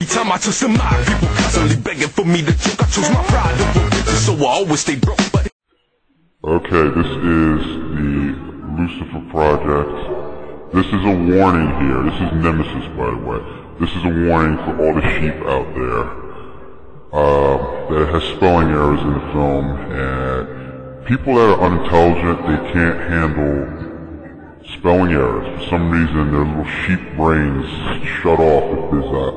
Every time I took some mind, people constantly begging for me to choke. I chose my pride over riches, so I always stay broke. But okay, this is the Lucifer Project. This is a warning here. This is Nemesis, by the way. This is a warning for all the sheep out there that has spelling errors in the film, and people that are unintelligent, they can't handle spelling errors. For some reason, their little sheep brains shut off if there's an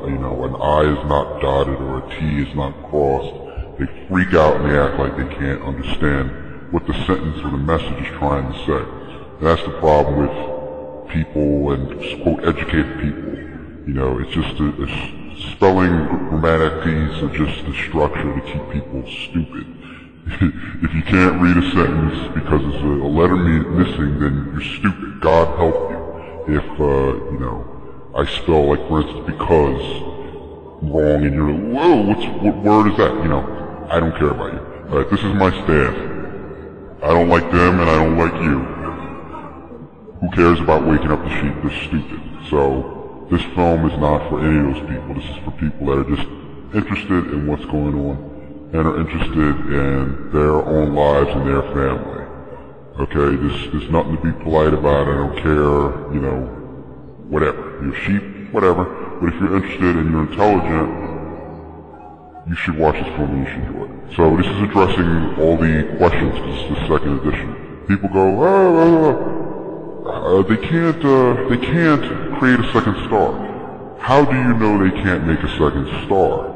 I is not dotted or a T is not crossed. They freak out and they act like they can't understand what the sentence or the message is trying to say. And that's the problem with people and quote educated people. You know, it's just a spelling grammatics are just a structure to keep people stupid. If you can't read a sentence because there's a letter missing, then you're stupid. God help you. If, I spell, like, for instance, because wrong, and you're like, whoa, what word is that? I don't care about you. Alright, this is my stand. I don't like them, and I don't like you. Who cares about waking up the sheep? They're stupid. So, this film is not for any of those people. This is for people that are just interested in what's going on, and are interested in their own lives and their family. Okay, there's nothing to be polite about, I don't care, whatever. You're sheep, whatever. But if you're interested and you're intelligent, you should watch this film and you should enjoy it. So this is addressing all the questions, because it's the second edition. People go, they can't create a second star. How do you know they can't make a second star?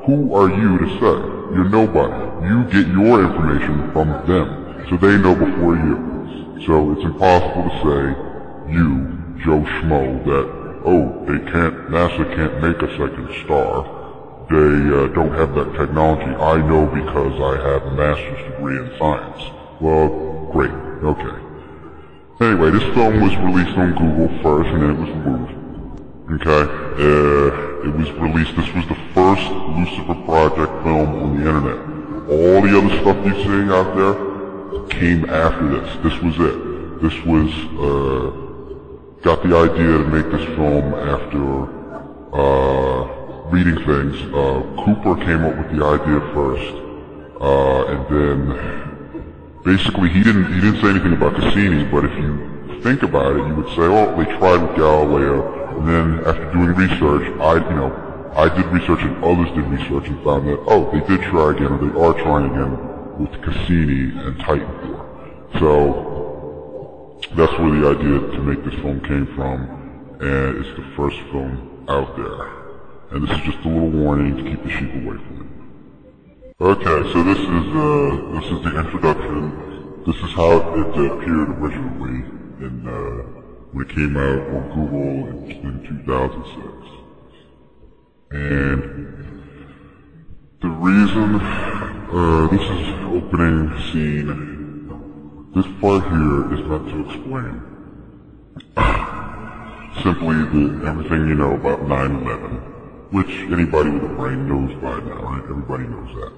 Who are you to say? You're nobody. You get your information from them, so they know before you. So it's impossible to say, you, Joe Schmo, that, NASA can't make a second star. They don't have that technology. I know because I have a master's degree in science. Well, great, okay. Anyway, this film was released on Google first, and then it was removed. Okay, it was released, this was the first Lucifer Project film on the internet. All the other stuff you see out there came after this. This was it. This was, got the idea to make this film after, reading things. Cooper came up with the idea first, and then, basically he didn't say anything about Cassini, but if you think about it, you would say, they tried with Galileo. And then after doing research, I did research and others did research and found that, they did try again, or they are trying again with Cassini and Titan IV. So, that's where the idea to make this film came from, and it's the first film out there. And this is just a little warning to keep the sheep away from it. Okay, so this is the introduction. This is how it appeared originally when it came out on Google in 2006. And the reason, this is opening scene, this part here is meant to explain simply everything you know about 9/11, which anybody with a brain knows by now, right? Everybody knows that.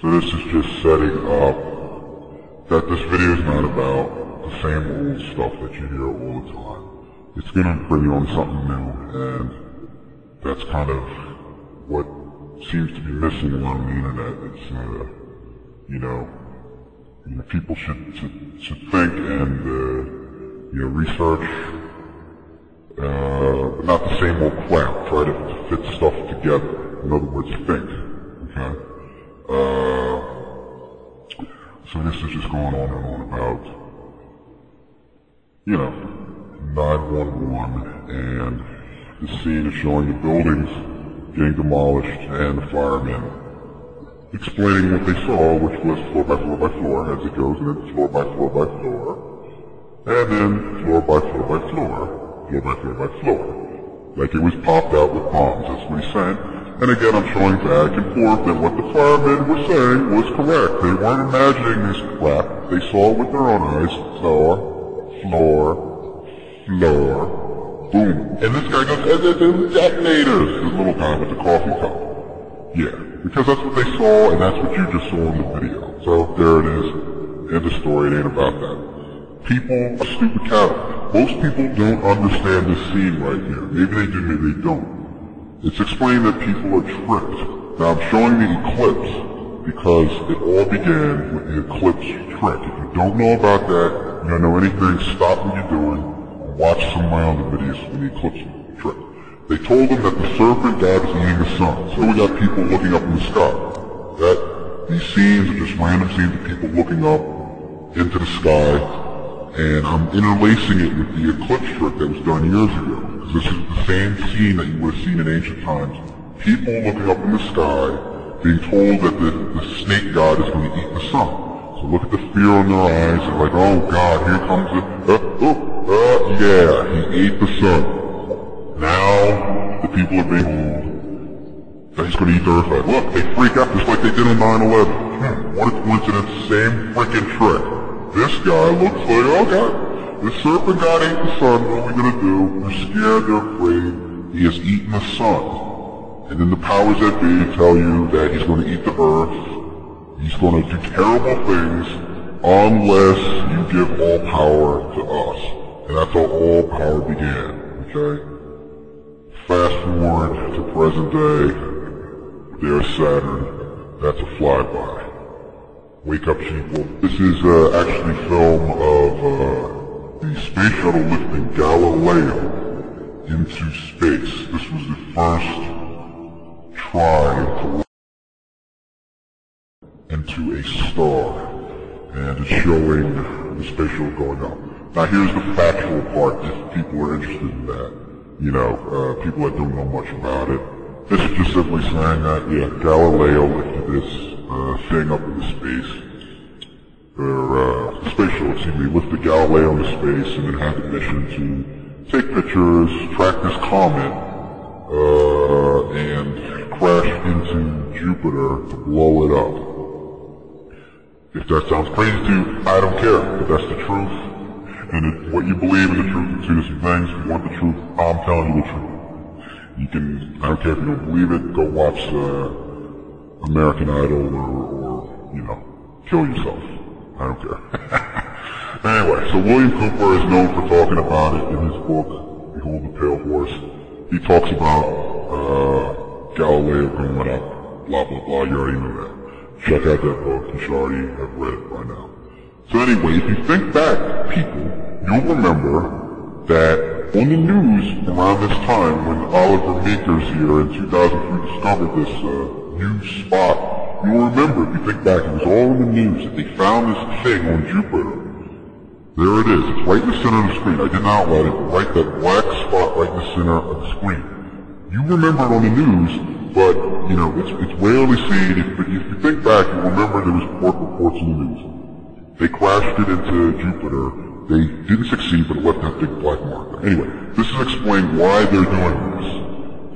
So this is just setting up that this video is not about the same old stuff that you hear all the time. It's gonna bring you on something new, and that's kind of what seems to be missing around the internet. It's, people should think and, research, but not the same old crap. Try to fit stuff together. In other words, think, okay? So this is just going on and on about, 911, and the scene is showing the buildings getting demolished and the firemen explaining what they saw, which was floor by floor by floor as it goes, and then floor by floor by floor, and then floor by floor by floor, floor by floor by floor. Like it was popped out with bombs, that's what he's saying. And again, I'm showing back and forth that what the firemen were saying was correct. They weren't imagining this crap. They saw it with their own eyes. Floor, boom. And this guy goes, detonators! This little guy with the coffee cup. Yeah, because that's what they saw, and that's what you just saw in the video. So, there it is. End of story, it ain't about that. People are stupid cattle. Most people don't understand this scene right here. Maybe they do, maybe they don't. It's explained that people are tricked. Now I'm showing the eclipse because it all began with the eclipse trick. If you don't know about that, you don't know anything, stop what you're doing and watch some of my other videos for the eclipse trick. They told them that the serpent god is eating the sun. So we got people looking up in the sky. These scenes are just random scenes of people looking up into the sky, and I'm interlacing it with the eclipse trick that was done years ago. Because this is the same scene that you would have seen in ancient times. People looking up in the sky, being told that the snake god is going to eat the sun. So look at the fear in their eyes, and like, oh god, here comes it. Yeah, he ate the sun. Now, the people are being told that he's going to eat the earth. Like, look, they freak out just like they did on 9/11. What a coincidence, same freaking trick. This guy looks like, oh god, the serpent god ate the sun, what are we going to do? They're scared, they're afraid. He has eaten the sun. And then the powers that be tell you that he's going to eat the earth. He's going to do terrible things unless you give all power to us. And that's how all power began, okay? Fast forward to present day. There's Saturn. That's a flyby. Wake up, people. This is actually film of the space shuttle lifting Galileo into space. This was the first try to lift into a star, and it's showing the space shuttle going up. Now here's the factual part if people are interested in that. You know, people that don't know much about it. This is just simply saying that, yeah, Galileo lifted this thing up into space. The space shuttle, lifted Galileo into space and then had the mission to take pictures, track this comet, and crash into Jupiter to blow it up. If that sounds crazy to you, I don't care, but that's the truth. And what you believe in the truth is two different things. If you want the truth, I'm telling you the truth. You can, I don't care if you don't believe it, go watch American Idol or you know, kill yourself. I don't care. Anyway, so William Cooper is known for talking about it in his book, Behold the Pale Horse. He talks about Galileo going up, blah blah blah, you already know that. Check out that book, you should already have read it by now. So anyway, if you think back, people, you'll remember that on the news around this time when Oliver Meeker's here in 2003 discovered this new spot, you'll remember, if you think back, it was all in the news that they found this thing on Jupiter. There it is, it's right in the center of the screen. I didn't outline it, but right that black spot right in the center of the screen. You remember it on the news, but, you know, it's rarely seen. If you think back, you remember there was reports in the news. They crashed it into Jupiter. They didn't succeed, but it left that big black mark there. Anyway, this is explaining why they're doing this.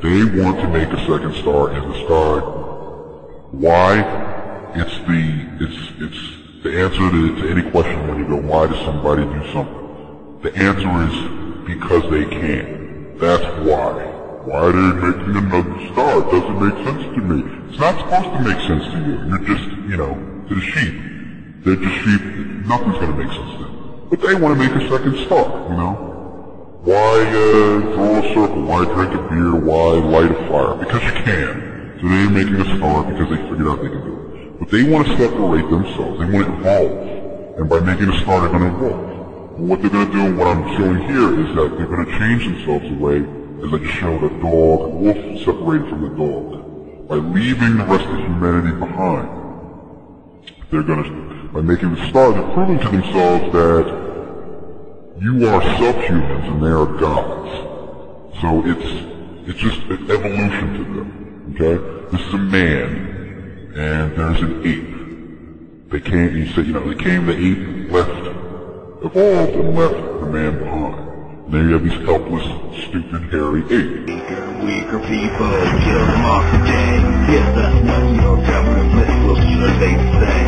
They want to make a second star in the sky. Why? It's the answer to any question when you go, why does somebody do something? The answer is because they can. That's why. Why are they making another star? It doesn't make sense to me. It's not supposed to make sense to you. You're just, you know, to the sheep. They're just sheep. Nothing's going to make sense to them. But they want to make a second star, you know? Why draw a circle? Why drink a beer? Why light a fire? Because you can. So they're making a star because they figured out they can do it. But they want to separate themselves. They want to evolve. And by making a star, they're going to evolve. And what they're going to do, and what I'm showing here, is that they're going to change themselves away, as I just showed a dog, a wolf separated from the dog. By leaving the rest of humanity behind. They're going to, by making the star, they're proving to themselves that you are subhumans and they are gods. So it's just an evolution to them, okay? This is a man, and there's an ape. They came, you said, you know, they came, the ape left, evolved and left the man behind. And then you have these helpless, stupid, hairy apes. Weaker people, kill them off today. If that's not your government, what should they say?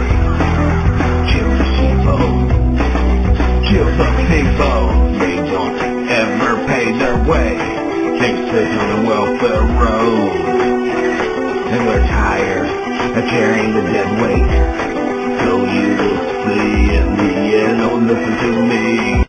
Kill the sheeple. Kill some people. They don't ever pay their way. They sit on the welfare road. And we're tired of carrying the dead weight. So you will see in the end, don't listen to me.